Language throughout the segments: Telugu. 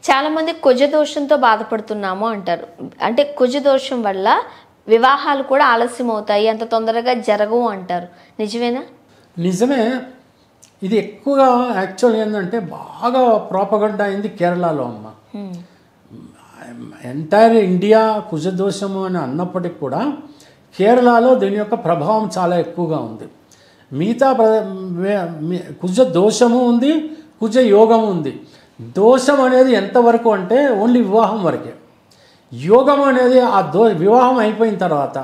చాలామంది కుజదోషంతో బాధపడుతున్నాము అంటారు. అంటే కుజదోషం వల్ల వివాహాలు కూడా ఆలస్యం అవుతాయి, అంత తొందరగా జరగవు అంటారు. నిజమేనా? నిజమే. ఇది ఎక్కువగా యాక్చువల్ ఏంటంటే బాగా ప్రాపగండా అయింది కేరళలో అమ్మ. ఎంటైర్ ఇండియా కుజదోషము అని అన్నప్పటికి కూడా కేరళలో దీని యొక్క ప్రభావం చాలా ఎక్కువగా ఉంది. మిగతా కుజ దోషము ఉంది, కుజ యోగము ఉంది. దోషం అనేది ఎంతవరకు అంటే ఓన్లీ వివాహం వరకే. యోగం అనేది ఆ వివాహం అయిపోయిన తర్వాత,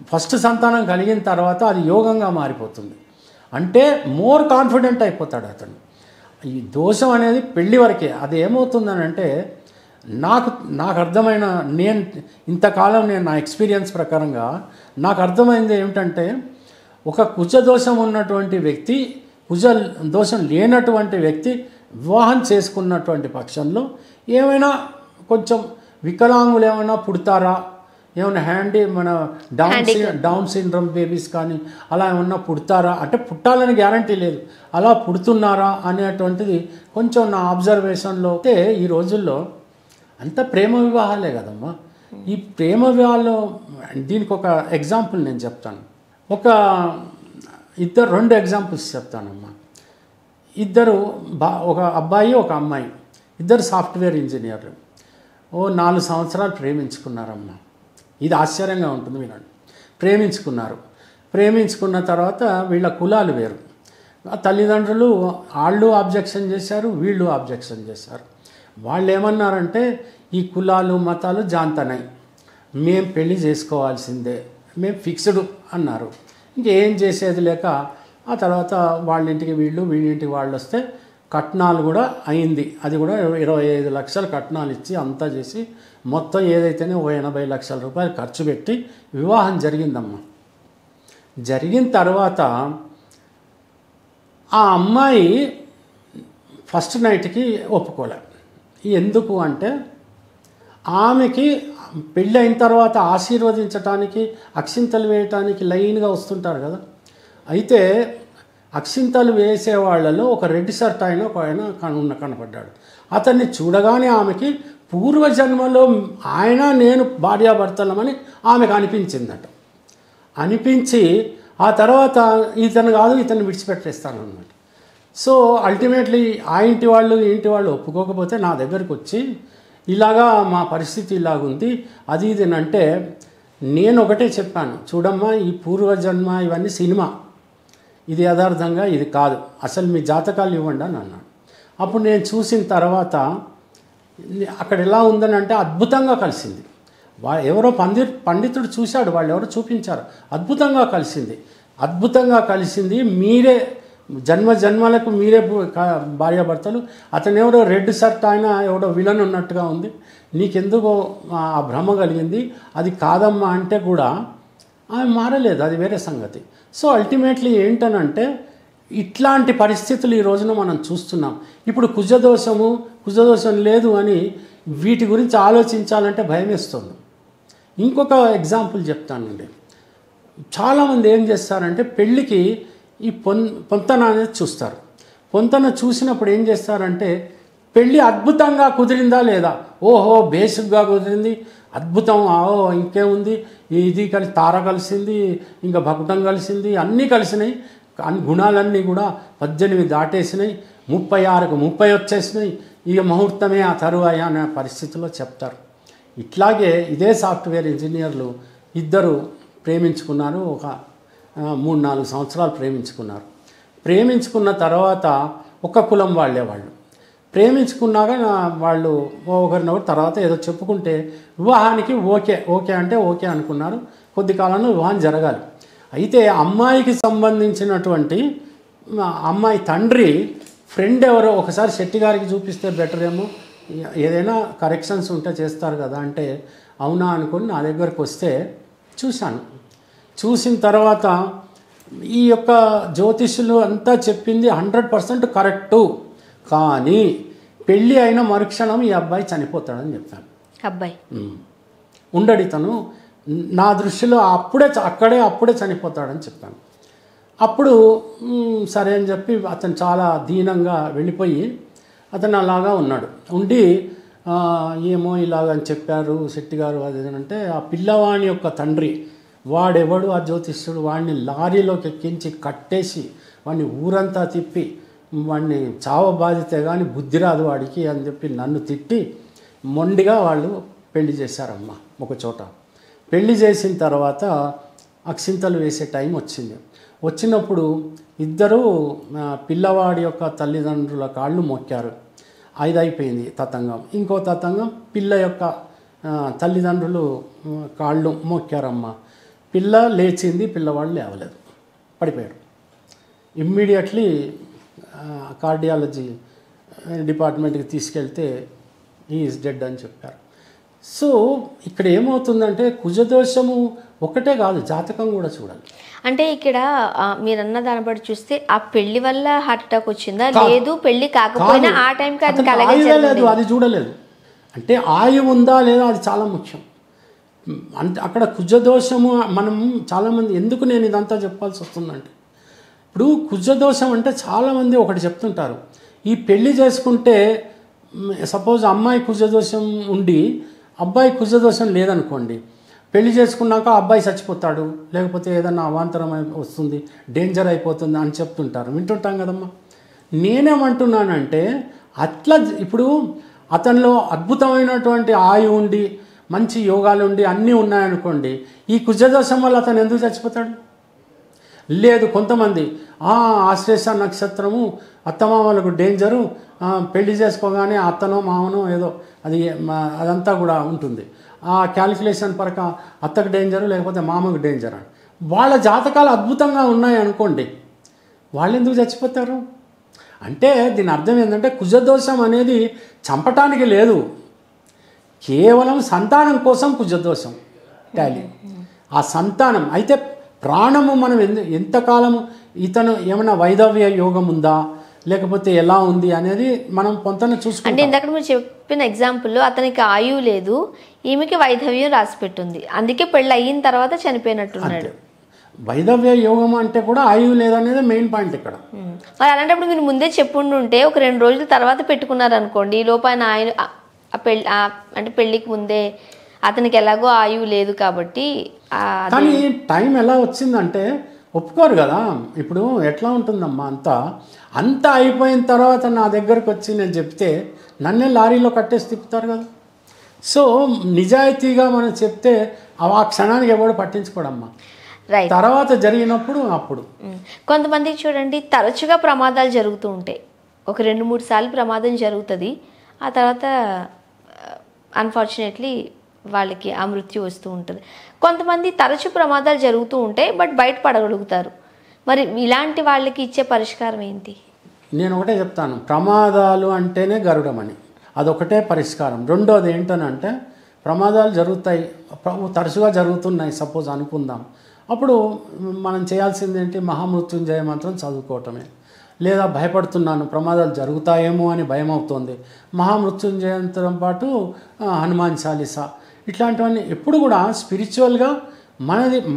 ఫస్ట్ సంతానం కలిగిన తర్వాత అది యోగంగా మారిపోతుంది. అంటే మోర్ కాన్ఫిడెంట్ అయిపోతాడు అతను. ఈ దోషం అనేది పెళ్ళి వరకే. అది ఏమవుతుందని అంటే నాకు అర్థమైన, ఇంతకాలం నా ఎక్స్పీరియన్స్ ప్రకారంగా నాకు అర్థమైంది ఏమిటంటే, ఒక కుజ దోషం ఉన్నటువంటి వ్యక్తి, కుజ దోషం లేనటువంటి వ్యక్తి వివాహం చేసుకున్నటువంటి పక్షంలో ఏమైనా కొంచెం వికలాంగులు ఏమైనా పుడతారా, ఏమైనా మన డౌన్ సిండ్రోమ్ బేబీస్ కానీ అలా ఏమన్నా పుడతారా అంటే పుట్టాలని గ్యారంటీ లేదు, అలా పుడుతున్నారా అనేటువంటిది కొంచెం నా అబ్జర్వేషన్లో. అయితే ఈ రోజుల్లో అంతా ప్రేమ వివాహాలే కదమ్మా. ఈ ప్రేమ వివాహాల్లో దీనికి ఒక ఎగ్జాంపుల్ నేను చెప్తాను. రెండు ఎగ్జాంపుల్స్ చెప్తానమ్మా. ఒక అబ్బాయి ఒక అమ్మాయి, ఇద్దరు సాఫ్ట్వేర్ ఇంజనీర్లు. 4 సంవత్సరాలు ప్రేమించుకున్నారమ్మా. ఇది ఆశ్చర్యంగా ఉంటుంది, వినండి. ప్రేమించుకున్న తర్వాత వీళ్ళ కులాలు వేరు. తల్లిదండ్రులు వాళ్ళు ఆబ్జెక్షన్ చేశారు, వీళ్ళు ఆబ్జెక్షన్ చేశారు. వాళ్ళు ఏమన్నారంటే, ఈ కులాలు మతాలు జాంతనాయి, మేము పెళ్లి చేసుకోవాల్సిందే, మేము ఫిక్స్డ్ అన్నారు. ఇంకేం చేసేది లేక ఆ తర్వాత వాళ్ళింటికి వీళ్ళింటికి వాళ్ళు వస్తే కట్నాలు కూడా అయింది. అది కూడా 25 లక్షల కట్నాలు ఇచ్చి అంతా చేసి మొత్తం ఏదైతేనే 80 లక్షల రూపాయలు ఖర్చు పెట్టి వివాహం జరిగిందమ్మా. జరిగిన తర్వాత ఆ అమ్మాయి ఫస్ట్ నైట్కి ఒప్పుకోలే. ఎందుకు అంటే, ఆమెకి పెళ్ళి అయిన తర్వాత ఆశీర్వదించడానికి, అక్షింతలు వేయటానికి లైన్గా వస్తుంటారు కదా. అయితే అక్షింతలు వేసే వాళ్ళలో ఒక రెడ్ షర్ట్ ఒక ఆయన కనపడ్డాడు. అతన్ని చూడగానే ఆమెకి పూర్వజన్మలో నేను భార్యాభర్తలమని ఆమెకు అనిపించిందట. అనిపించి ఆ తర్వాత ఇతను కాదు, ఇతను విడిచిపెట్టేస్తాను అన్నమాట. సో అల్టిమేట్లీ ఆ ఇంటి వాళ్ళు ఒప్పుకోకపోతే నా దగ్గరికి వచ్చి, ఇలాగా మా పరిస్థితి ఇలాగుంది అది ఇది అంటే, నేను ఒకటే చెప్పాను, చూడమ్మా, ఈ పూర్వజన్మ ఇవన్నీ సినిమా, ఇది యథార్థంగా ఇది కాదు, అసలు మీ జాతకాలు ఇవ్వండి అని అన్నాను. అప్పుడు నేను చూసిన తర్వాత అక్కడ ఎలా ఉందని అంటే, అద్భుతంగా కలిసింది. ఎవరో పండితుడు చూశాడు, వాళ్ళు ఎవరో చూపించారు, అద్భుతంగా కలిసింది. మీరే జన్మలకు మీరే భార్యాభర్తలు. అతను ఎవరో రెడ్ షర్ట్ ఆయన ఎవడో విలన్ ఉన్నట్టుగా ఉంది, నీకెందుకో ఆ భ్రమ కలిగింది, అది కాదమ్మా అంటే కూడా ఆమె మారలేదు, అది వేరే సంగతి. సో అల్టిమేట్లీ ఏంటనంటే, ఇట్లాంటి పరిస్థితులు ఈ రోజున మనం చూస్తున్నాం. ఇప్పుడు కుజదోషం లేదు అని వీటి గురించి ఆలోచించాలంటే భయం వేస్తుంది. ఇంకొక ఎగ్జాంపుల్ చెప్తానండి. చాలామంది ఏం చేస్తారంటే, పెళ్ళికి ఈ పొంతన అనేది చూస్తారు. పొంతన చూసినప్పుడు ఏం చేస్తారంటే, పెళ్ళి అద్భుతంగా కుదిరిందా లేదా, ఓహో బేసిక్గా కుదిరింది, అద్భుతం, ఇంకేముంది, ఇది తార కలిసింది, ఇంకా భకుటం కలిసింది, అన్నీ కలిసినాయి, గుణాలన్నీ కూడా 18 దాటేసినాయి, 36కు 30 వచ్చేసినాయి, ఇక ముహూర్తమే ఆ తరువాయ అనే పరిస్థితిలో చెప్తారు. ఇట్లాగే ఇదే సాఫ్ట్వేర్ ఇంజనీర్లు ఇద్దరు ప్రేమించుకున్నారు. ఒక 3-4 సంవత్సరాలు ప్రేమించుకున్న తర్వాత ఒక కులం వాళ్ళు ప్రేమించుకున్నాక వాళ్ళు ఒకరినొకరు తర్వాత ఏదో చెప్పుకుంటే వివాహానికి ఓకే అంటే ఓకే అనుకున్నారు. కొద్ది కాలంలో వివాహం జరగాలి. అయితే అమ్మాయికి సంబంధించినటువంటి అమ్మాయి తండ్రి ఫ్రెండ్ ఎవరో ఒకసారి శెట్టి గారికి చూపిస్తే బెటర్ ఏమో, ఏదైనా కరెక్షన్స్ ఉంటే చేస్తారు కదా అంటే, అవునా అనుకుని నా దగ్గరకు వస్తే చూసిన తర్వాత ఈ యొక్క జ్యోతిష్యులు అంతా చెప్పింది 100% కరెక్టు, కానీ పెళ్ళి అయిన మరుక్షణం ఈ అబ్బాయి చనిపోతాడని చెప్పాను. అబ్బాయి ఉండడు, ఇతను నా దృష్టిలో అప్పుడే చనిపోతాడని చెప్పాను. అప్పుడు సరే అని చెప్పి అతను చాలా దీనంగా వెళ్ళిపోయి అతను అలాగా ఉండి ఏమో ఇలాగని చెప్పారు శెట్టి గారు అది అంటే ఆ పిల్లవాని యొక్క తండ్రి వాడెవడు ఆ జ్యోతిష్యుడు వాడిని లారీలోకి ఎక్కించి కట్టేసి వాడిని ఊరంతా తిప్పి వాడిని చావబాధితే కానీ బుద్ధి రాదు వాడికి అని చెప్పి నన్ను తిట్టి మొండిగా వాళ్ళు పెళ్లి చేశారమ్మ ఒక చోట. పెళ్లి చేసిన తర్వాత అక్షింతలు వేసే టైం వచ్చినప్పుడు ఇద్దరు పిల్లవాడి యొక్క తల్లిదండ్రుల కాళ్ళు మొక్కారు. 5 అయిపోయింది తతంగం. ఇంకో తతంగం పిల్ల యొక్క తల్లిదండ్రులు కాళ్ళు మొక్కారమ్మ. పిల్ల లేచింది, పిల్లవాడు లేవలేదు, పడిపోయాడు. ఇమ్మీడియట్లీ కార్డియాలజీ డిపార్ట్మెంట్కి తీసుకెళ్తే ఈజ్ డెడ్ అని చెప్పారు. సో ఇక్కడ ఏమవుతుందంటే కుజదోషము ఒకటే కాదు, జాతకం కూడా చూడాలి. అంటే ఇక్కడ మీరన్న దాన్ని బట్టి చూస్తే ఆ పెళ్లి వల్ల హార్ట్ అటాక్ వచ్చిందా, లేదు పెళ్లి కాకపోయినా ఆ టైంకి అది కలగలేదు, అది చూడలేదు. అంటే ఆయువు ఉందా లేదా అది చాలా ముఖ్యం. అంటే అక్కడ కుజదోషము మనం చాలామంది ఎందుకు నేను ఇదంతా చెప్పాల్సి వస్తుందంటే ఇప్పుడు కుజదోషం అంటే చాలామంది ఒకటి చెప్తుంటారు, ఈ పెళ్లి చేసుకుంటే సపోజ్ అమ్మాయి కుజదోషం ఉండి అబ్బాయి కుజదోషం లేదనుకోండి, పెళ్లి చేసుకున్నాక అబ్బాయి చచ్చిపోతాడు, లేకపోతే ఏదన్నా అవాంతరం వస్తుంది, డేంజర్ అయిపోతుంది అని చెప్తుంటారు, వింటుంటాం కదమ్మా. నేనేమంటున్నానంటే అట్లా ఇప్పుడు అతనిలో అద్భుతమైనటువంటి ఆయువు ఉండి మంచి యోగాలు ఉండి అన్నీ ఉన్నాయనుకోండి, ఈ కుజదోషం వల్ల అతను ఎందుకు చచ్చిపోతాడు? లేదు, కొంతమంది ఆశ్లేష నక్షత్రము అత్తమామలకు డేంజరు, పెళ్లి చేసుకోగానే అత్తనో మామనో ఏదో అదంతా కూడా ఉంటుంది. ఆ క్యాలిక్యులేషన్ పరక అత్తకు డేంజరు లేకపోతే మామకు డేంజర్ అని వాళ్ళ జాతకాలు అద్భుతంగా ఉన్నాయి అనుకోండి, వాళ్ళు ఎందుకు చచ్చిపోతారు? అంటే దీని అర్థం ఏంటంటే కుజదోషం అనేది చంపటానికి లేదు, కేవలం సంతానం కోసం కుజదోషం టాలీ. ఆ సంతానం అయితే ప్రాణము మనం ఎంతకాలము ఇతను ఏమైనా వైధవ్య యోగం ఉందా లేకపోతే ఎలా ఉంది అనేది మనం కొంతన చూసుకుంటాం. అంటే ఇందాక మీరు చెప్పిన ఎగ్జాంపుల్లో అతనికి ఆయువు లేదు, ఈమెకి వైధవ్యం రాసి పెట్టుంది, అందుకే పెళ్ళి అయిన తర్వాత చనిపోయినట్టున్నాడు. వైధవ్య యోగం అంటే కూడా ఆయువు లేదనేది మెయిన్ పాయింట్ ఇక్కడ. మరి అలాంటప్పుడు మీరు ముందే చెప్పుంటుంటే ఒక 2 రోజుల తర్వాత పెట్టుకున్నారనుకోండి, ఈ లోపల ఆయన అంటే పెళ్ళికి ముందే అతనికి ఎలాగో ఆయువు లేదు కాబట్టి. కానీ టైం ఎలా వచ్చిందంటే ఒప్పుకోరు కదా. ఇప్పుడు ఎట్లా ఉంటుందమ్మా, అంతా అయిపోయిన తర్వాత నా దగ్గరకు వచ్చి నేను చెప్తే నన్నే లారీలో కట్టేసి తిప్పుతారు కదా. సో నిజాయితీగా మనం చెప్తే ఆ క్షణానికి ఎవడు పట్టించుకోడమ్మా, తర్వాత జరిగినప్పుడు అప్పుడు. కొంతమందికి చూడండి తరచుగా ప్రమాదాలు జరుగుతూ ఉంటాయి, ఒక 2-3 సార్లు ప్రమాదం జరుగుతుంది, ఆ తర్వాత అన్ఫార్చునేట్లీ వాళ్ళకి ఆ మృత్యు వస్తూ ఉంటుంది. కొంతమంది తరచు ప్రమాదాలు జరుగుతూ ఉంటాయి బట్ బయటపడగలుగుతారు. మరి ఇలాంటి వాళ్ళకి ఇచ్చే పరిష్కారం ఏంటి? నేను ఒకటే చెప్తాను, ప్రమాదాలు అంటేనే గరుడమని, అదొకటే పరిష్కారం. రెండోది ఏంటనంటే ప్రమాదాలు జరుగుతాయి, తరచుగా జరుగుతున్నాయి సపోజ్ అనుకుందాం, అప్పుడు మనం చేయాల్సింది ఏంటి, మహామృత్యుంజయ మంత్రం చదువుకోవటమే. లేదా భయపడుతున్నాను ప్రమాదాలు జరుగుతాయేమో అని భయం అవుతుంది, మహామృత్యుంజయంతో పాటు హనుమాన్ చాలీసా ఇట్లాంటివన్నీ ఎప్పుడు కూడా స్పిరిచువల్గా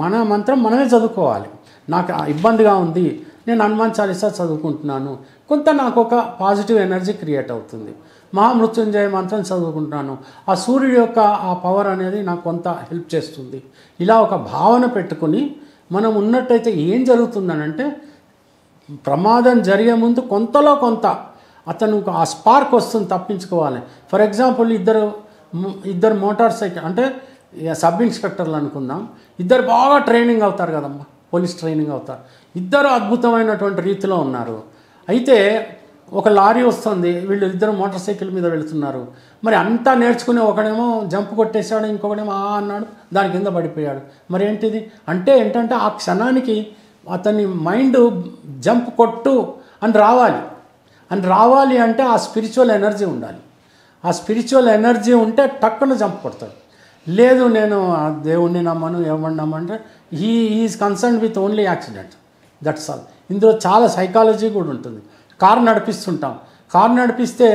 మన మంత్రం మనమే చదువుకోవాలి. నాకు ఇబ్బందిగా ఉంది, నేను హనుమాన్ చాలీసా చదువుకుంటున్నాను, కొంత నాకు ఒక పాజిటివ్ ఎనర్జీ క్రియేట్ అవుతుంది. మహామృత్యుంజయ మంత్రం చదువుకుంటున్నాను, ఆ సూర్యుడి యొక్క ఆ పవర్ అనేది నాకు కొంత హెల్ప్ చేస్తుంది. ఇలా ఒక భావన పెట్టుకుని మనం ఉన్నట్టయితే ఏం జరుగుతుందనంటే ప్రమాదం జరిగే ముందు కొంతలో కొంత అతను ఆ స్పార్క్ వస్తుంది, తప్పించుకోవాలి. ఫర్ ఎగ్జాంపుల్ ఇద్దరు మోటార్ సైకిల్ అంటే సబ్ ఇన్స్పెక్టర్లు అనుకుందాం, ఇద్దరు బాగా ట్రైనింగ్ అవుతారు కదమ్మా, పోలీస్ ట్రైనింగ్ అవుతారు, ఇద్దరు అద్భుతమైనటువంటి రీతిలో ఉన్నారు. అయితే ఒక లారీ వస్తుంది, వీళ్ళు ఇద్దరు మోటార్ సైకిల్ మీద వెళుతున్నారు, మరి అంతా నేర్చుకుని ఒకడేమో జంప్ కొట్టేశాడు, ఇంకొకడేమో అన్నాడు, దాని కింద పడిపోయాడు. మరి ఏంటంటే ఆ క్షణానికి అతని మైండ్ జంప్ కొట్టు అని రావాలి అంటే ఆ స్పిరిచువల్ ఎనర్జీ ఉండాలి. ఆ స్పిరిచువల్ ఎనర్జీ ఉంటే టక్కున జంప్ కొడతాడు. లేదు నేను దేవుణ్ణి నమ్మను ఏమని నమ్మంటే is concern with only accident, that's all. ఇందులో చాలా సైకాలజీ కూడా ఉంటుంది. కారు నడిపిస్తుంటాం, కారు నడిపిస్తే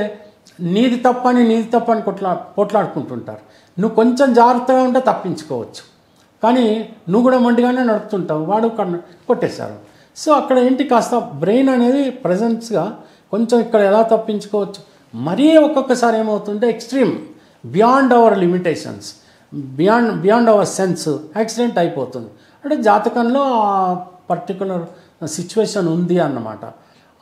నీది తప్పని పోట్లాడుకుంటుంటారు. నువ్వు కొంచెం జాగ్రత్తగా ఉంటే తప్పించుకోవచ్చు, కానీ నువ్వు కూడా మొండిగానే నడుపుతుంటావు, వాడు కొట్టేశారు. సో అక్కడ ఏంటి, కాస్త బ్రెయిన్ అనేది ప్రజెన్స్గా కొంచెం ఇక్కడ ఎలా తప్పించుకోవచ్చు. మరీ ఒక్కొక్కసారి ఏమవుతుంటే extreme beyond our limitations, beyond our sense accident అయిపోతుంది. అంటే జాతకంలో ఆ పర్టికులర్ సిచ్యువేషన్ ఉంది అన్నమాట.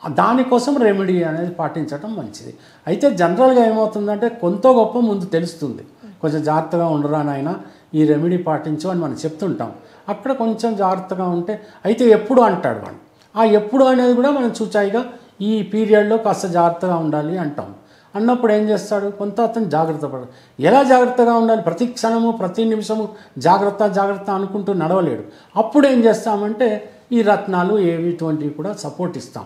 దానికోసం రెమెడీ అనేది పాటించడం మంచిది. అయితే జనరల్గా ఏమవుతుందంటే కొంత గొప్ప ముందు తెలుస్తుంది, కొంచెం జాగ్రత్తగా ఉండరా నాయన ఈ రెమెడీ పాటించు అని మనం చెప్తుంటాం. అక్కడ కొంచెం జాగ్రత్తగా ఉంటే, అయితే ఎప్పుడు అంటాడు వాడు, ఆ ఎప్పుడు అనేది కూడా మనం చూచాయిగా ఈ పీరియడ్లో కాస్త జాగ్రత్తగా ఉండాలి అంటాం. అన్నప్పుడు ఏం చేస్తాడు, కొంత అతను జాగ్రత్త పడదు. ఎలా జాగ్రత్తగా ఉండాలి, ప్రతి క్షణము ప్రతి నిమిషము జాగ్రత్త అనుకుంటూ నడవలేడు. అప్పుడు ఏం చేస్తామంటే ఈ రత్నాలు ఏవి ఇటువంటివి కూడా సపోర్ట్ ఇస్తాం.